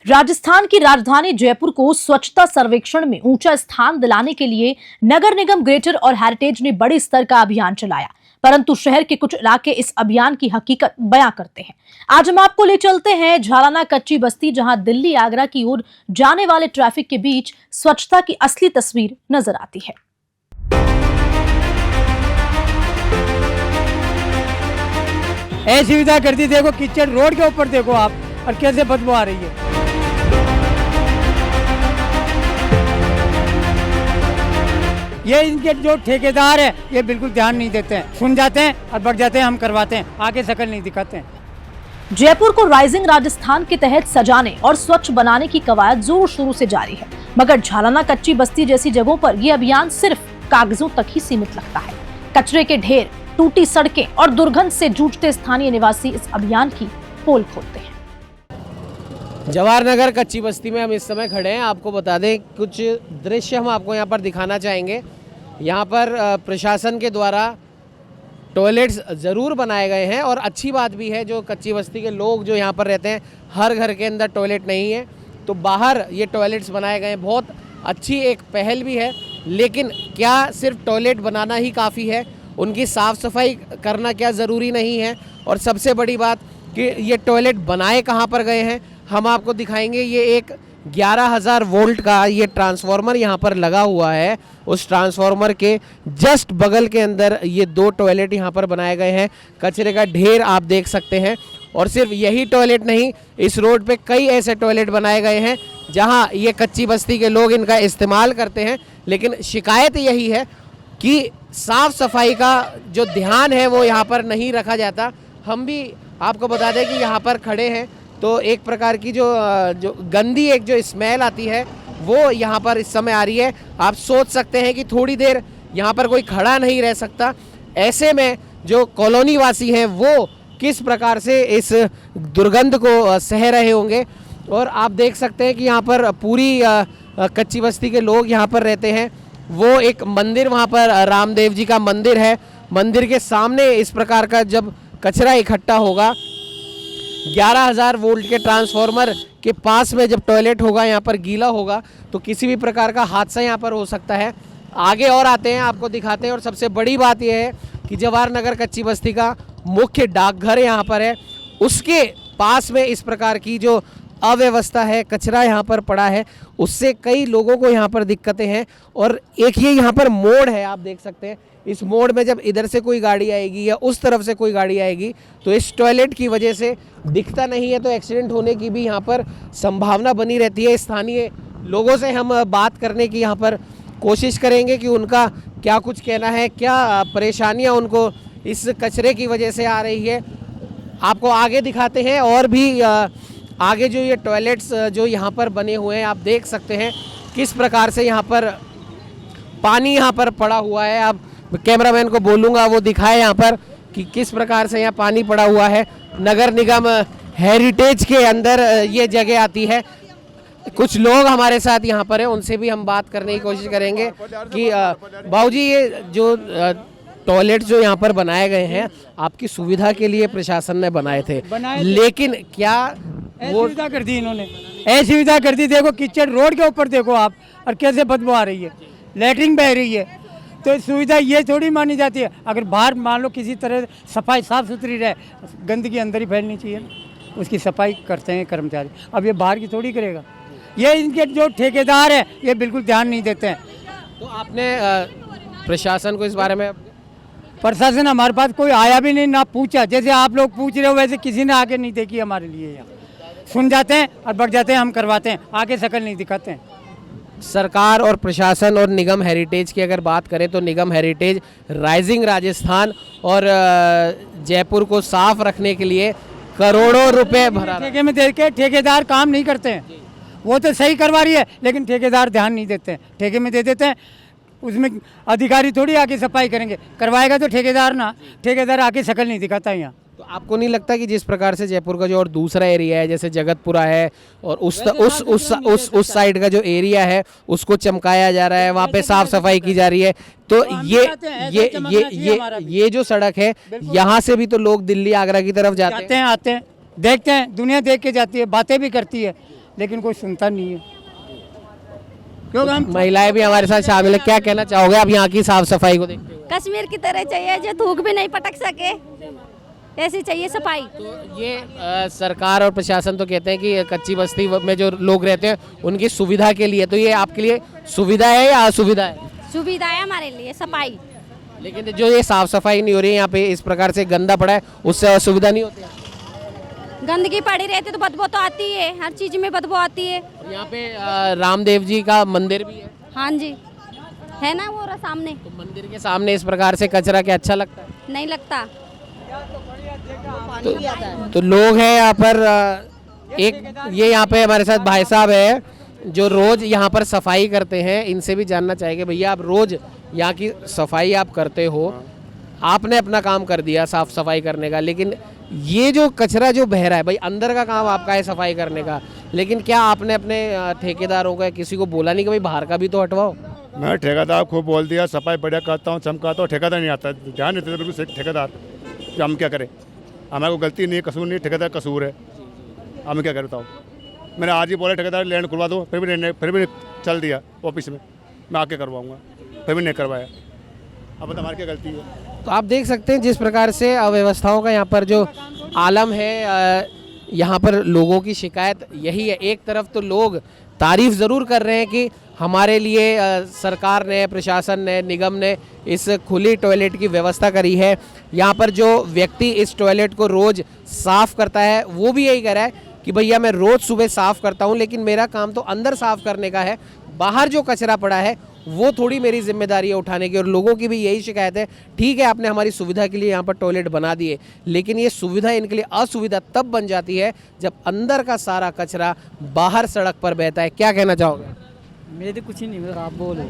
राजस्थान की राजधानी जयपुर को स्वच्छता सर्वेक्षण में ऊंचा स्थान दिलाने के लिए नगर निगम ग्रेटर और हेरिटेज ने बड़े स्तर का अभियान चलाया, परंतु शहर के कुछ इलाके इस अभियान की हकीकत बयां करते हैं। आज हम आपको ले चलते हैं झालाना कच्ची बस्ती, जहां दिल्ली आगरा की ओर जाने वाले ट्रैफिक के बीच स्वच्छता की असली तस्वीर नजर आती है। ऐसी सुविधा कर दी, देखो किचन रोड के ऊपर देखो आप, और कैसे बदबू आ रही है। ये इनके जो ठेकेदार है ये बिल्कुल ध्यान नहीं देते हैं, सुन जाते हैं और बढ़ जाते हैं, हम करवाते हैं, आगे शक्ल नहीं दिखाते हैं। जयपुर को राइजिंग राजस्थान के तहत सजाने और स्वच्छ बनाने की कवायद जोर शोरों से जारी है, मगर झालाना कच्ची बस्ती जैसी जगहों पर यह अभियान सिर्फ कागजों तक ही सीमित लगता है। कचरे के ढेर, टूटी सड़कें और दुर्गंध से जूझते स्थानीय निवासी इस अभियान की पोल खोलते हैं। जवाहर नगर कच्ची बस्ती में हम इस समय खड़े हैं। आपको बता दें, कुछ दृश्य हम आपको यहाँ पर दिखाना चाहेंगे। यहाँ पर प्रशासन के द्वारा टॉयलेट्स ज़रूर बनाए गए हैं, और अच्छी बात भी है, जो कच्ची बस्ती के लोग जो यहाँ पर रहते हैं, हर घर के अंदर टॉयलेट नहीं है, तो बाहर ये टॉयलेट्स बनाए गए हैं। बहुत अच्छी एक पहल भी है, लेकिन क्या सिर्फ टॉयलेट बनाना ही काफ़ी है? उनकी साफ़ सफाई करना क्या ज़रूरी नहीं है? और सबसे बड़ी बात कि ये टॉयलेट बनाए कहाँ पर गए हैं, हम आपको दिखाएंगे। ये एक 11,000 वोल्ट का ये ट्रांसफार्मर यहाँ पर लगा हुआ है। उस ट्रांसफार्मर के जस्ट बगल के अंदर ये 2 टॉयलेट यहाँ पर बनाए गए हैं। कचरे का ढेर आप देख सकते हैं। और सिर्फ यही टॉयलेट नहीं, इस रोड पे कई ऐसे टॉयलेट बनाए गए हैं जहाँ ये कच्ची बस्ती के लोग इनका इस्तेमाल करते हैं, लेकिन शिकायत यही है कि साफ़ सफाई का जो ध्यान है वो यहाँ पर नहीं रखा जाता। हम भी आपको बता दें कि यहाँ पर खड़े हैं तो एक प्रकार की जो गंदी एक जो स्मेल आती है वो यहाँ पर इस समय आ रही है। आप सोच सकते हैं कि थोड़ी देर यहाँ पर कोई खड़ा नहीं रह सकता। ऐसे में जो कॉलोनी वासी हैं वो किस प्रकार से इस दुर्गंध को सह रहे होंगे। और आप देख सकते हैं कि यहाँ पर पूरी कच्ची बस्ती के लोग यहाँ पर रहते हैं। वो एक मंदिर, वहाँ पर रामदेव जी का मंदिर है, मंदिर के सामने इस प्रकार का जब कचरा इकट्ठा होगा, 11,000 वोल्ट के ट्रांसफार्मर के पास में जब टॉयलेट होगा, यहाँ पर गीला होगा, तो किसी भी प्रकार का हादसा यहाँ पर हो सकता है। आगे और आते हैं, आपको दिखाते हैं। और सबसे बड़ी बात यह है कि जवाहर नगर कच्ची बस्ती का मुख्य डाकघर यहाँ पर है, उसके पास में इस प्रकार की जो अव्यवस्था है, कचरा यहाँ पर पड़ा है, उससे कई लोगों को यहाँ पर दिक्कतें हैं। और एक ये यहाँ पर मोड़ है, आप देख सकते हैं। इस मोड़ में जब इधर से कोई गाड़ी आएगी या उस तरफ से कोई गाड़ी आएगी तो इस टॉयलेट की वजह से दिखता नहीं है, तो एक्सीडेंट होने की भी यहाँ पर संभावना बनी रहती है। स्थानीय लोगों से हम बात करने की यहाँ पर कोशिश करेंगे कि उनका क्या कुछ कहना है, क्या परेशानियाँ उनको इस कचरे की वजह से आ रही है। आपको आगे दिखाते हैं। और भी आगे जो ये टॉयलेट्स जो यहाँ पर बने हुए हैं, आप देख सकते हैं किस प्रकार से यहाँ पर पानी यहाँ पर पड़ा हुआ है। आप कैमरामैन को बोलूँगा वो दिखाए यहाँ पर कि किस प्रकार से यहाँ पानी पड़ा हुआ है। नगर निगम हेरिटेज के अंदर ये जगह आती है। कुछ लोग हमारे साथ यहाँ पर हैं, उनसे भी हम बात करने की कोशिश करेंगे कि बाबूजी, ये जो टॉयलेट जो यहाँ पर बनाए गए हैं आपकी सुविधा के लिए प्रशासन ने बनाए थे, लेकिन क्या वो सुविधा कर दी इन्होंने? ऐसी सुविधा कर दी, देखो किचन रोड के ऊपर देखो आप, और कैसे बदबू आ रही है, लेटरिन बह रही है। तो सुविधा ये थोड़ी मानी जाती है। अगर बाहर मान लो किसी तरह सफाई साफ सुथरी रहे, गंदगी अंदर ही फैलनी चाहिए, उसकी सफाई करते हैं कर्मचारी। अब ये बाहर की थोड़ी करेगा। ये इनके जो ठेकेदार है ये बिल्कुल ध्यान नहीं देते हैं। तो आपने प्रशासन को इस बारे में? प्रशासन हमारे पास कोई आया भी नहीं, ना पूछा। जैसे आप लोग पूछ रहे हो वैसे किसी ने आके नहीं देखी हमारे लिए। यहाँ सुन जाते हैं और बढ़ जाते हैं, हम करवाते हैं, आगे शक्ल नहीं दिखाते हैं। सरकार और प्रशासन और निगम हेरिटेज की अगर बात करें तो निगम हेरिटेज राइजिंग राजस्थान और जयपुर को साफ रखने के लिए करोड़ों रुपए भरा। ठेके में दे के ठेकेदार काम नहीं करते हैं। वो तो सही करवा रही है, लेकिन ठेकेदार ध्यान नहीं देते हैं। ठेके में दे देते हैं, उसमें अधिकारी थोड़ी आके सफाई करेंगे, करवाएगा तो ठेकेदार ना, ठेकेदार आके शक्ल नहीं दिखाता है यहाँ। तो आपको नहीं लगता कि जिस प्रकार से जयपुर का जो और दूसरा एरिया है, जैसे जगतपुरा है, और उस साइड का जो एरिया है उसको चमकाया जा रहा है, वहाँ पे साफ सफाई की जा रही है, तो ये जो सड़क है यहाँ से भी तो लोग दिल्ली आगरा की तरफ जाते हैं, आते हैं, देखते हैं, दुनिया देख के जाती है, बातें भी करती है, लेकिन कोई सुनता नहीं है, क्योंकि हम महिलाएं भी हमारे साथ शामिल है, क्या कहना चाहोगे आप यहाँ की साफ सफाई को देखते हुए? कश्मीर की तरह चाहिए, जो थूक भी नहीं पटक सके, ऐसी चाहिए सफाई। तो ये सरकार और प्रशासन तो कहते हैं कि कच्ची बस्ती में जो लोग रहते हैं उनकी सुविधा के लिए, तो ये आपके लिए सुविधा है या असुविधा है? सुविधा है हमारे लिए सफाई। लेकिन जो ये साफ सफाई नहीं हो रही है यहाँ पे, इस प्रकार से गंदा पड़ा है, उससे असुविधा नहीं होती है? गंदगी पड़ी रहती तो बदबू तो आती है, हर चीज में बदबू आती है। यहाँ पे रामदेव जी का मंदिर भी है, हाँ जी, है ना वो रहा सामने। तो मंदिर के सामने इस प्रकार से कचरा क्या अच्छा लगता है? नहीं लगता। तो लोग हैं यहाँ पर, एक ये यहाँ पे हमारे साथ भाई साहब है जो रोज यहाँ पर सफाई करते हैं, इनसे भी जानना चाहेंगे। भैया आप रोज यहाँ की सफाई आप करते हो, आपने अपना काम कर दिया साफ सफाई करने का, लेकिन ये जो कचरा जो बह रहा है भाई, अंदर का काम आपका है सफाई करने का, लेकिन क्या आपने अपने ठेकेदारों का किसी को बोला नहीं कि भाई बाहर का भी तो हटवाओ? मैं ठेकेदार को बोल दिया, सफाई बढ़िया करता हूँ, चमकाता हूँ, ठेकेदार नहीं आता, ध्यान नहीं देता बिल्कुल ठेकेदार। कि हम क्या करें, हमारे को गलती नहीं है, कसूर नहीं, ठेकेदार कसूर है, हम क्या करता हूँ। मैंने आज ही बोला ठेकेदार लैंड खुलवा दो, फिर भी चल दिया ऑफिस में, मैं आके करवाऊँगा, फिर भी नहीं करवाया। अब बता हमारी क्या गलती है? तो आप देख सकते हैं जिस प्रकार से अव्यवस्थाओं का यहाँ पर जो आलम है, यहाँ पर लोगों की शिकायत यही है। एक तरफ तो लोग तारीफ ज़रूर कर रहे हैं कि हमारे लिए सरकार ने, प्रशासन ने, निगम ने इस खुली टॉयलेट की व्यवस्था करी है। यहाँ पर जो व्यक्ति इस टॉयलेट को रोज़ साफ़ करता है वो भी यही कह रहा है कि भैया मैं रोज़ सुबह साफ़ करता हूँ, लेकिन मेरा काम तो अंदर साफ़ करने का है, बाहर जो कचरा पड़ा है वो थोड़ी मेरी जिम्मेदारी है उठाने की। और लोगों की भी यही शिकायत है, ठीक है आपने हमारी सुविधा के लिए यहाँ पर टॉयलेट बना दिए, लेकिन ये सुविधा इनके लिए असुविधा तब बन जाती है जब अंदर का सारा कचरा बाहर सड़क पर बहता है। क्या कहना चाहोगे? मेरे तो कुछ ही नहीं, आप बोलो।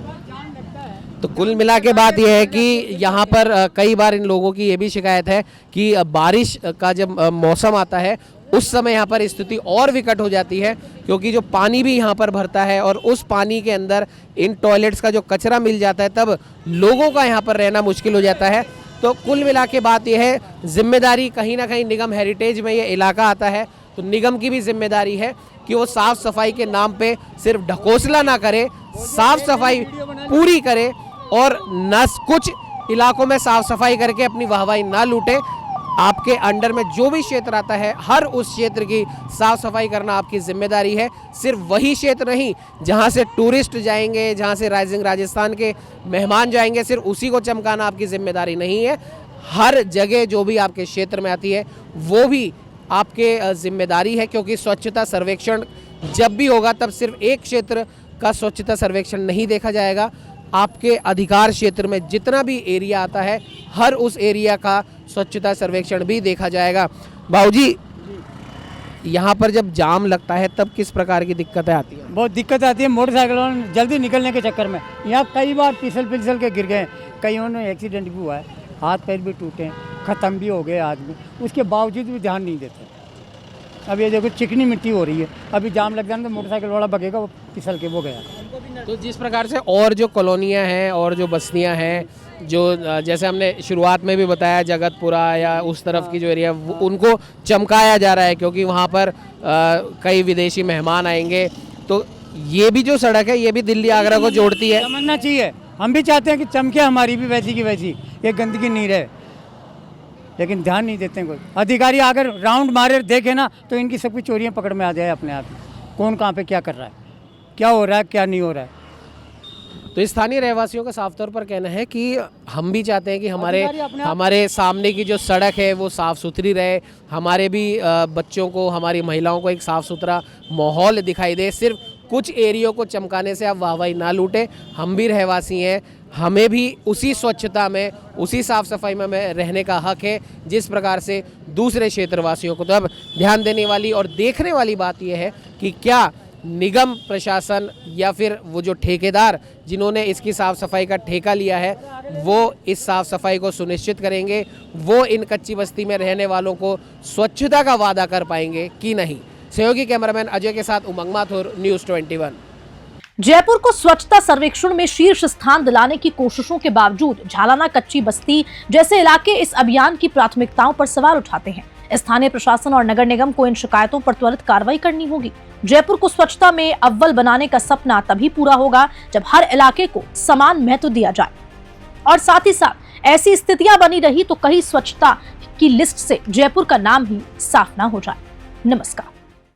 तो कुल मिला के बात यह है कि यहाँ पर कई बार इन लोगों की ये भी शिकायत है कि बारिश का जब मौसम आता है उस समय यहाँ पर स्थिति और विकट हो जाती है, क्योंकि जो पानी भी यहाँ पर भरता है और उस पानी के अंदर इन टॉयलेट्स का जो कचरा मिल जाता है, तब लोगों का यहाँ पर रहना मुश्किल हो जाता है। तो कुल मिला के बात यह है, जिम्मेदारी कहीं ना कहीं निगम हेरिटेज में ये इलाका आता है, तो निगम की भी जिम्मेदारी है कि वो साफ़ सफाई के नाम पे सिर्फ ढकोसला ना करे, साफ़ सफाई पूरी करे और न कुछ इलाकों में साफ़ सफाई करके अपनी वाहवाही ना लूटे। आपके अंडर में जो भी क्षेत्र आता है, हर उस क्षेत्र की साफ़ सफाई करना आपकी जिम्मेदारी है। सिर्फ वही क्षेत्र नहीं जहां से टूरिस्ट जाएंगे, जहां से राइजिंग राजस्थान के मेहमान जाएंगे, सिर्फ उसी को चमकाना आपकी जिम्मेदारी नहीं है। हर जगह जो भी आपके क्षेत्र में आती है वो भी आपके जिम्मेदारी है, क्योंकि स्वच्छता सर्वेक्षण जब भी होगा तब सिर्फ एक क्षेत्र का स्वच्छता सर्वेक्षण नहीं देखा जाएगा। आपके अधिकार क्षेत्र में जितना भी एरिया आता है, हर उस एरिया का स्वच्छता सर्वेक्षण भी देखा जाएगा। बाबूजी, यहाँ पर जब जाम लगता है तब किस प्रकार की दिक्कतें आती हैं? बहुत दिक्कत आती है, मोटरसाइकिल वाले जल्दी निकलने के चक्कर में यहाँ कई बार फिसल के गिर गए, कईयों ने एक्सीडेंट भी हुआ है, हाथ पैर भी टूटे हैं, ख़त्म भी हो गए आदमी, उसके बावजूद भी ध्यान नहीं देते। अब ये देखो चिकनी मिट्टी हो रही है, अभी जाम लग जाने तो मोटरसाइकिल वाला भगेगा, वो फिसल के वो गया। तो जिस प्रकार से और जो कॉलोनियाँ हैं और जो बस्तियाँ हैं, जो जैसे हमने शुरुआत में भी बताया, जगतपुरा या उस तरफ की जो एरिया, उनको चमकाया जा रहा है क्योंकि वहाँ पर कई विदेशी मेहमान आएंगे। तो ये भी जो सड़क है ये भी दिल्ली आगरा को जोड़ती है, समझना चाहिए। हम भी चाहते हैं कि चमके हमारी भी वैसी की वैसी, ये गंदगी नहीं रहे, लेकिन ध्यान नहीं देते हैं कोई। अधिकारी अगर राउंड मारे देखे ना तो इनकी सबकी चोरियां पकड़ में आ जाए अपने आप, कौन कहाँ पे क्या कर रहा है, क्या हो रहा है, क्या नहीं हो रहा है। तो स्थानीय रहवासियों का साफ तौर पर कहना है कि हम भी चाहते हैं कि हमारे सामने की जो सड़क है वो साफ़ सुथरी रहे, हमारे भी बच्चों को, हमारी महिलाओं को एक साफ़ सुथरा माहौल दिखाई दे। सिर्फ कुछ एरियो को चमकाने से आप वाहवाही ना लूटें। हम भी रहवासी हैं, हमें भी उसी स्वच्छता में, उसी साफ़ सफाई में रहने का हक है जिस प्रकार से दूसरे क्षेत्रवासियों को। तो अब ध्यान देने वाली और देखने वाली बात यह है कि क्या निगम प्रशासन या फिर वो जो ठेकेदार जिन्होंने इसकी साफ़ सफाई का ठेका लिया है वो इस साफ़ सफाई को सुनिश्चित करेंगे, वो इन कच्ची बस्ती में रहने वालों को स्वच्छता का वादा कर पाएंगे कि नहीं। सहयोगी कैमरामैन अजय के साथ उमंग माथुर, न्यूज़ 21। जयपुर को स्वच्छता सर्वेक्षण में शीर्ष स्थान दिलाने की कोशिशों के बावजूद झालाना कच्ची बस्ती जैसे इलाके इस अभियान की प्राथमिकताओं पर सवाल उठाते हैं। स्थानीय प्रशासन और नगर निगम को इन शिकायतों पर त्वरित कार्रवाई करनी होगी। जयपुर को स्वच्छता में अव्वल बनाने का सपना तभी पूरा होगा जब हर इलाके को समान महत्व दिया जाए और साथ ही साथ ऐसी स्थितियां बनी रही तो कहीं स्वच्छता की लिस्ट से जयपुर का नाम ही साफ ना हो जाए। नमस्कार।